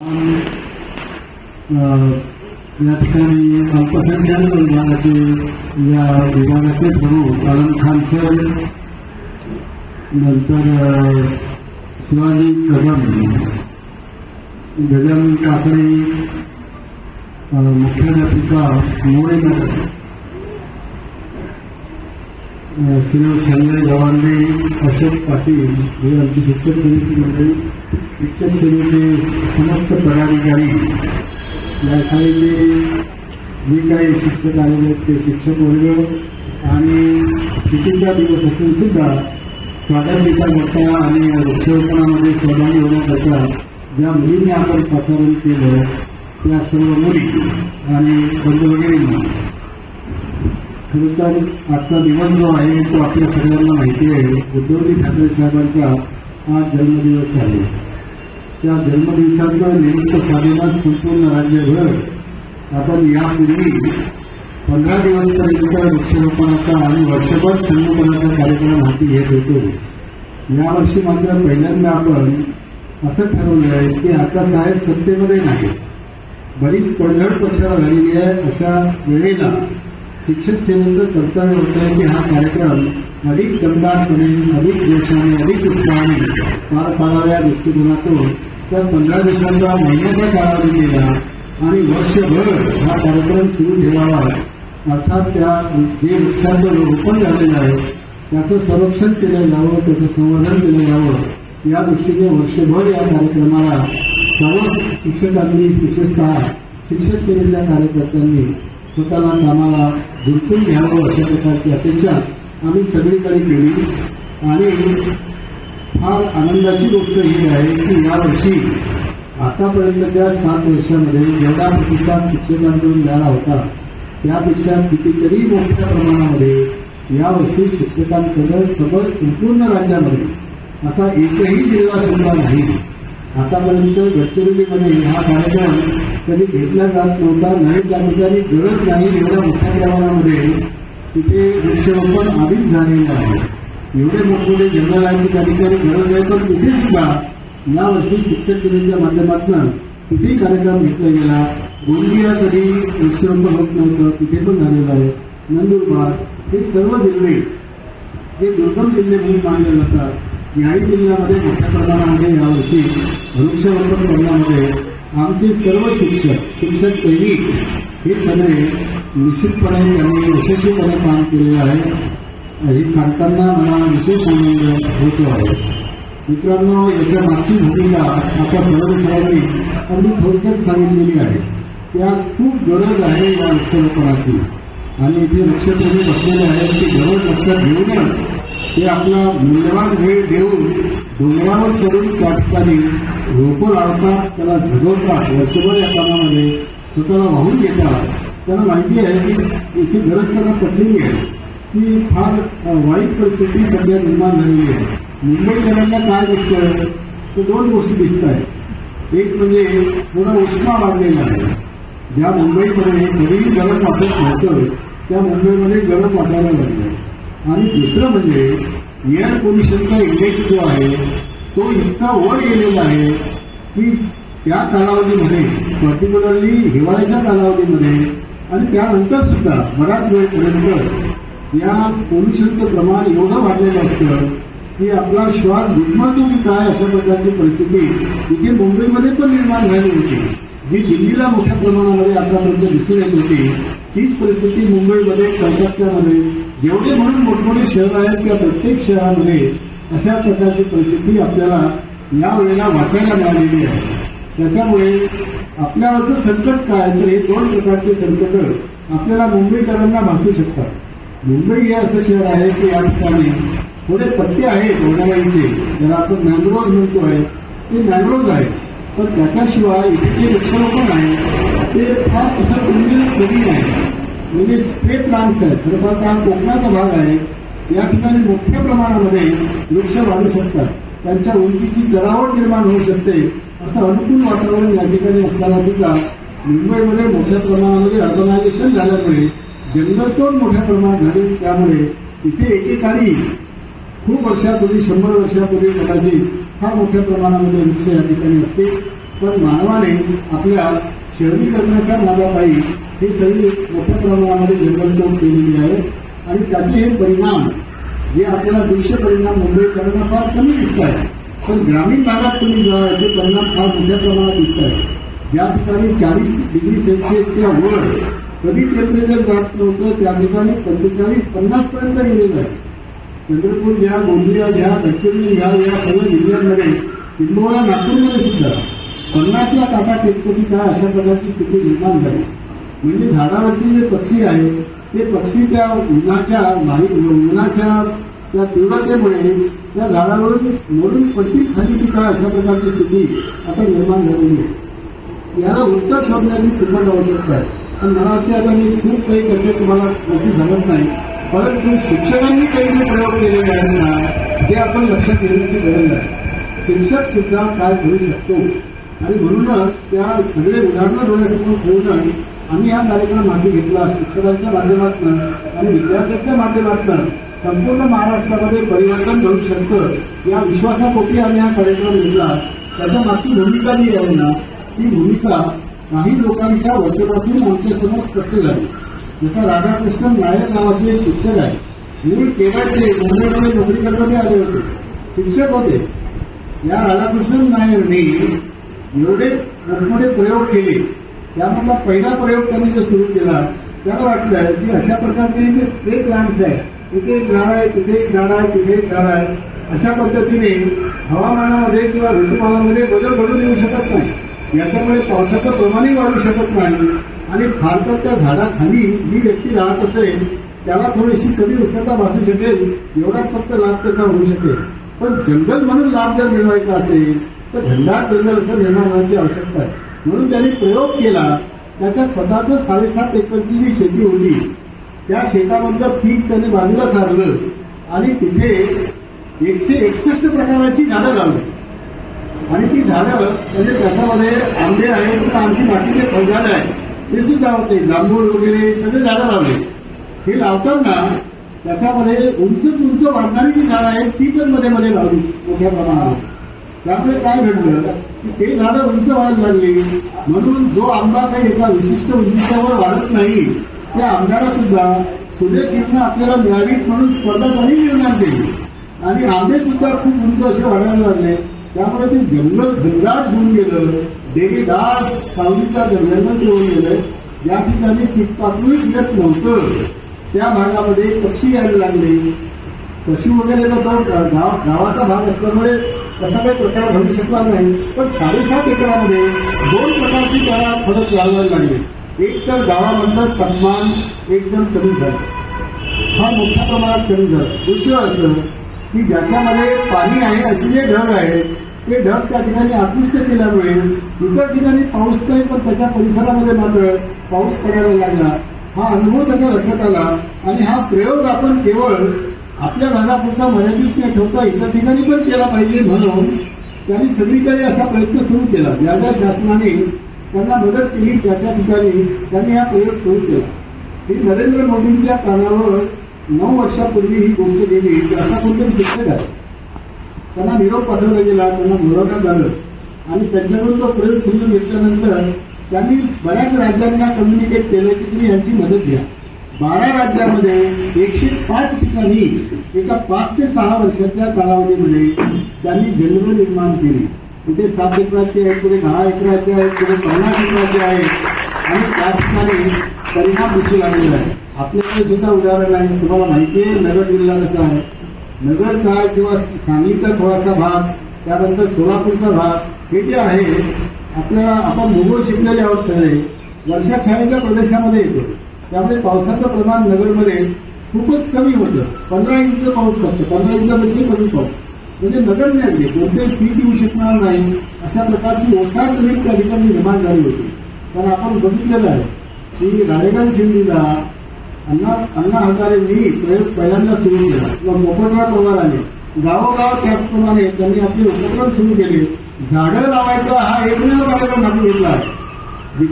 या ठिकाणी अल्पसंख्याक विभागाचे या विभागाचे प्रमुख आलम खान सर, नंतर शिवाजी कदम, गजानन काकडे, मुख्याध्यापिका मोरे मॅडम, श्री संजय गवांडे, अशोक पाटील हे आमची शिक्षक समिती मंडळी, शिक्षक सेवेचे समस्त पदाधिकारी, या शाळेचे जे काही शिक्षक आलेले आहेत ते शिक्षक वर्ग आणि सुट्टीचा दिवस असून सुद्धा स्वागत करता आणि वृक्षारोपणामध्ये सहभागी होण्याकरता ज्या मुलींनी आपण पाचारण केलं त्या सर्व मुली आणि बंधू वगैरेंना खरं तर आजचा दिवस जो आहे तो आपल्या सगळ्यांना माहिती आहे. उद्धवजी ठाकरे साहेबांचा आज जन्मदिवस आहे. त्या जन्मदिवसाचं निमित्त साधेला संपूर्ण राज्यभर आपण यापूर्वी 15 दिवसपर्यंत वृक्षारोपणाचा आणि वर्षभर संगोपनाचा कार्यक्रम हाती घेत होतो. यावर्षी मात्र पहिल्यांदा आपण असं ठरवलं आहे की आता साहेब सत्तेमध्ये नाही, बरीच पडझड पक्षाला झालेली आहे. अशा वेळेला शिक्षक सेवेचं कर्तव्य होतं आहे की हा कार्यक्रम अधिक दमदारपणे, अधिक जोशाने, अधिक उत्साहाने पार पाडाव्या दृष्टिकोनातून तर 15 दिवसांचा महिन्याचा कालावधी दिला आणि वर्षभर हा कार्यक्रम सुरू ठेवावा. अर्थात त्या जे वृक्षांचं रोपण झालेलं आहे त्याचं संरक्षण केलं जावं, त्याचं संवर्धन केलं जावं या दृष्टीने वर्षभर या कार्यक्रमाला सर्व शिक्षकांनी, विशेषतः शिक्षक सेवेच्या कार्यकर्त्यांनी स्वतःला कामाला गुंतवून घ्यावं अशा प्रकारची अपेक्षा आम्ही सगळीकडे केली. आणि फार आनंदाची गोष्ट ही आहे की यावर्षी आतापर्यंतच्या 7 वर्षामध्ये जेवढा प्रतिसाद शिक्षकांकडून मिळाला होता त्यापेक्षा कितीतरी मोठ्या प्रमाणामध्ये यावर्षी शिक्षकांकडे संपूर्ण राज्यामध्ये असा एकही जिल्हा सुद्धा नाही. आतापर्यंत गडचिरोलीमध्ये हा कार्यक्रम कधी घेतला जात नव्हता. नाही त्या ठिकाणी गरज नाही एवढ्या मोठ्या प्रमाणामध्ये तिथे वृक्षारोपण आधीच झालेलं आहे. एवढे मोठमोठे जंगल आहेत त्या ठिकाणी गरज आहे, पण तिथे सुद्धा यावर्षी शिक्षक दिनाच्या माध्यमातून तिथेही कार्यक्रम घेतला गेला. गोंदिया कधी वृक्षारोपण होत नव्हतं, तिथे पण झालेलं आहे. नंदुरबार हे सर्व जिल्हे जे दुर्गम जिल्हे म्हणून मानले जातात याही जिल्ह्यामध्ये मोठ्या प्रमाणामध्ये यावर्षी वृक्षारोपण करण्यामध्ये आमचे सर्व शिक्षक सैनिक हे सगळे निश्चितपणे त्यांनी यशस्वीपणे काम केलेलं आहे. हे सांगताना मला विशेष आनंद होतो आहे. मित्रांनो, याच्या मागची भूमिका आता सर्वांनी अगदी थोडक्यात सांगितलेली आहे. त्यास खूप गरज आहे या वृक्षारोपणाची आणि इथे वृक्षप्रेमी बसलेले आहेत की गरज लक्षात घेऊनच ते आपला मूल्यवान वेळ देऊन डोंगरावर चढून त्या ठिकाणी रोपं लावतात, त्याला जगवतात, वर्षभर या कामामध्ये स्वतःला वाहून घेतात. त्यांना माहिती आहे की याची गरज त्यांना पडलेली आहे की फार वाईट परिस्थिती सध्या निर्माण झालेली आहे. मुंबईकरांना काय दिसतं तर 2 गोष्टी दिसत आहेत. एक म्हणजे थोडा उष्मा वाढलेला आहे. ज्या मुंबईमध्ये कधीही गरम वाटत नव्हतं त्या मुंबईमध्ये गरम वाटायला लागलं. आणि दुसरं म्हणजे एअर पोल्युशनचा इंडेक्स जो आहे तो इतका वर गेलेला आहे की त्या कालावधीमध्ये, पर्टिक्युलरली हिवाळ्याच्या कालावधीमध्ये आणि त्यानंतर सुद्धा बराच वेळपर्यंत या पोल्युशनचं प्रमाण एवढं वाढलेलं असतं की आपला श्वास गुदमरतो की काय अशा प्रकारची परिस्थिती इथे मुंबईमध्ये पण निर्माण झाली होती. जी दिल्लीला मोठ्या प्रमाणामध्ये आतापर्यंत दिसून येत होती तीच परिस्थिती मुंबईमध्ये, कलकत्त्यामध्ये, जेवढे म्हणून मोठमोठे शहर आहेत त्या प्रत्येक शहरामध्ये अशा प्रकारची परिस्थिती आपल्याला यावेळेला वाचायला मिळालेली आहे. त्याच्यामुळे आपल्यावरचं संकट काय तर हे 2 प्रकारचे संकट आपल्याला मुंबईकरांना भासू शकतात. मुंबई हे असं शहर आहे की या ठिकाणी थोडे पट्टे आहेत वनवाईचे, ज्याला आपण मॅंग्रोव्ह म्हणतो आहे, ते मॅंग्रोव्ह आहेत. पण त्याच्याशिवाय इथे जे वृक्षारोपण आहे ते फार असं तुलनेने कमी आहे. म्हणजे स्प्रे प्लांट्स आहेत. खरं पाहता हा कोकणाचा भाग आहे. या ठिकाणी मोठ्या प्रमाणामध्ये वृक्ष वाढू शकतात, त्यांच्या उंचीची चढावट निर्माण होऊ शकते. असं अनुकूल वातावरण या ठिकाणी असताना सुद्धा मुंबईमध्ये मोठ्या प्रमाणामध्ये अर्बनायझेशन झाल्यामुळे जंगलतोड मोठ्या प्रमाणात झाली. त्यामुळे इथे एकेकाळी खूप वर्षापूर्वी, 100 वर्षापूर्वी कदाचित फार मोठ्या प्रमाणामध्ये वृक्ष या ठिकाणी असते. पण मानवाने आपल्या शहरीकरणाच्या नादापायी हे सगळी मोठ्या प्रमाणामध्ये जंगलतोड केलेली आहे आणि त्याचे हे परिणाम जे आपल्याला दृश्य परिणाम मुंबईकरांना फार कमी दिसत आहे, पण ग्रामीण भागात तुम्ही जा याचे परिणाम फार मोठ्या प्रमाणात दिसत आहेत. ज्या ठिकाणी 40 डिग्री सेल्सिअसच्या वर कधी टेम्परेचर जात नव्हतं त्या ठिकाणी 45-50 पर्यंत गेलेलं आहे. चंद्रपूर घ्या, गोंदिया घ्या, गडचिरोली घ्या, या सर्व जिल्ह्यांमध्ये किंबहुना नागपूरमध्ये सुद्धा 50ला काटा टेकतो की काय अशा प्रकारची स्थिती निर्माण झाली. म्हणजे झाडावरचे जे पक्षी आहेत ते पक्षी त्या उन्हाच्या त्या तीव्रतेमुळे त्या झाडावरून मरून पट्टी खाली की काय अशा प्रकारची स्थिती आता निर्माण झालेली आहे. याला उत्तर शोधण्याची खूपच आवश्यकता आहे. पण मला वाटते आता मी खूप काही त्याचे तुम्हाला गोष्टी सांगत नाही, परंतु शिक्षकांनी काही जे प्रयोग केलेले आहेत ना ते आपण लक्षात घेण्याची गरज आहे. शिक्षक सुद्धा काय करू शकतो आणि म्हणूनच त्या सगळे उदाहरणं डोळ्यासमोर ठेवून आम्ही हा कार्यक्रम हाती घेतला. शिक्षकांच्या माध्यमातून आणि विद्यार्थ्यांच्या माध्यमातून संपूर्ण महाराष्ट्रामध्ये परिवर्तन घडू शकतं या विश्वासापोटी आम्ही हा कार्यक्रम घेतला. त्याच्या मागची भूमिका जी आहे ना ती भूमिका काही लोकांच्या वर्तनातून आमच्यासमोर स्पष्ट झाली. जसं राधाकृष्णन नायर नावाचे एक शिक्षक आहे, मूळ केरळचे, मुंबईमध्ये नोकरी करता ते आले होते, शिक्षक होते. या राधाकृष्णन नायरने एवढे मोठमोठे प्रयोग केले. त्यामधला पहिला प्रयोग त्यांनी जो सुरू केला त्याला वाटलं की अशा प्रकारचे जे स्प्रे प्लांट्स आहेत, तिथे एक झाड आहे, तिथे एक झाड आहे, तिथे एक झाड आहे, अशा पद्धतीने हवामानामध्ये किंवा ऋतुमानामध्ये बदल घडून येऊ शकत नाही. याच्यामुळे पावसाचं प्रमाणही वाढू शकत नाही आणि फार तर त्या झाडाखाली जी व्यक्ती राहत असेल त्याला थोडीशी कमी उष्णता भासू शकेल, एवढाच फक्त लाभ त्याचा होऊ शकेल. पण जंगल म्हणून लाभ जर मिळवायचा असेल तर घनदाट जंगल असं निर्माण होण्याची आवश्यकता आहे. म्हणून त्यांनी प्रयोग केला. त्याच्या स्वतःचं 7.5 एकरची जी शेती होती त्या शेतामधलं पीक त्याने बाजूला सारलं आणि तिथे 161 प्रकाराची झाडं लावली. आणि ती झाडं म्हणजे त्याच्यामध्ये आंबे आहेत किंवा आणखी बाकीचे फळझाडं आहेत ते सुद्धा होते, जांभूळ वगैरे सगळे झाडं लावले. हे लावताना त्याच्यामध्ये उंच वाढणारी जी झाडं आहेत ती पण मध्ये मध्ये लावली मोठ्या प्रमाणावर. त्यामुळे काय घडलं की ते झाडं उंच व्हायला लागली म्हणून जो आंबा काही एका विशिष्ट उंचीच्यावर वाढत नाही त्या आंब्याला सुद्धा सूर्यकिरणं आपल्याला मिळावीत म्हणून स्पर्धा त्यांनी निर्माण केली आणि आंबे सुद्धा खूप उंच असे वाढायला लागले. त्यामुळे ते जंगल घनदाट होऊन गेलं, डेरेदार सावलीचा जंगल होऊन गेलं. ज्या ठिकाणी चिटपाकूही फिरत नव्हतं त्या भागामध्ये पक्षी यायला लागले. पशु वगैरे तो गावाचा भाग असल्यामुळे तसा काही प्रकार घडू शकला नाही. पण 7.5 एकरामध्ये 2 प्रकारची त्याला फरक लावायला लागले. एक तर गावामधलं तापमान एकदम कमी झालं, फार मोठ्या प्रमाणात कमी झालं. दुसरं असं की ज्याच्यामध्ये पाणी आहे असे जे ढग आहे ते ढग त्या ठिकाणी आकृष्ट केल्यामुळे इतर ठिकाणी पाऊस नाही पण त्याच्या परिसरामध्ये मात्र पाऊस पडायला लागला. हा अनुभव त्याच्या लक्षात आला आणि हा प्रयोग आपण केवळ आपल्या भागापुरता मर्यादित न ठेवता इतर ठिकाणी पण केला पाहिजे म्हणून त्यांनी सगळीकडे असा प्रयत्न सुरू केला. ज्या ज्या शासनाने त्यांना मदत केली त्या त्या ठिकाणी त्यांनी हा प्रयोग सुरू केला. ही नरेंद्र मोदींच्या कानावर 9 वर्षापूर्वी ही गोष्ट गेली की असा कोणतरी शिक्षक आहे, त्यांना निरोप पाठवला गेला, त्यांना बोलावण्यात आलं आणि त्यांच्याकडून तो प्रयोग समजून घेतल्यानंतर त्यांनी बऱ्याच राज्यांना कम्युनिकेट केलं की तुम्ही यांची मदत घ्या. 12 राज्यामध्ये 105 ठिकाणी एका 5 ते 6 वर्षाच्या कालावधीमध्ये त्यांनी जंगलं निर्माण केली. कुठे 7 एकराचे आहेत, कुठे 10 एकराचे आहेत, कुठे 50 एकराचे आहेत आणि त्या ठिकाणी परिणाम दिसू लागलेला आहे. आपल्याकडे सुद्धा उदाहरण आहे, तुम्हाला माहिती आहे नगर जिल्हा कसा आहे. नगर काय किंवा सांगलीचा थोडासा भाग, त्यानंतर सोलापूरचा भाग, हे जे आहे आपल्याला आपण भूगोल शिकलेले आहोत सगळे, वर्षाछायेच्या प्रदेशामध्ये येतो. त्यामुळे पावसाचं प्रमाण नगरमध्ये खूपच कमी होतं. 15 इंच पाऊस फक्त, 15 इंचापेक्षा कमी पाऊस. म्हणजे नगरमध्ये कोणतेही पीक येऊ शकणार नाही अशा प्रकारची ओसाड जमीन त्या ठिकाणी निर्माण झाली होती. पण आपण बघितलेलं आहे की राळेगण सिंधीला अण्णा हजारेंनी प्रयोग पहिल्यांदा सुरू केला किंवा पोपटराव पवार आले, गावोगाव त्याचप्रमाणे त्यांनी आपले उपक्रम सुरू केले. झाडं लावायचा हा एकमेव कार्यक्रम हाती घेतला आहे.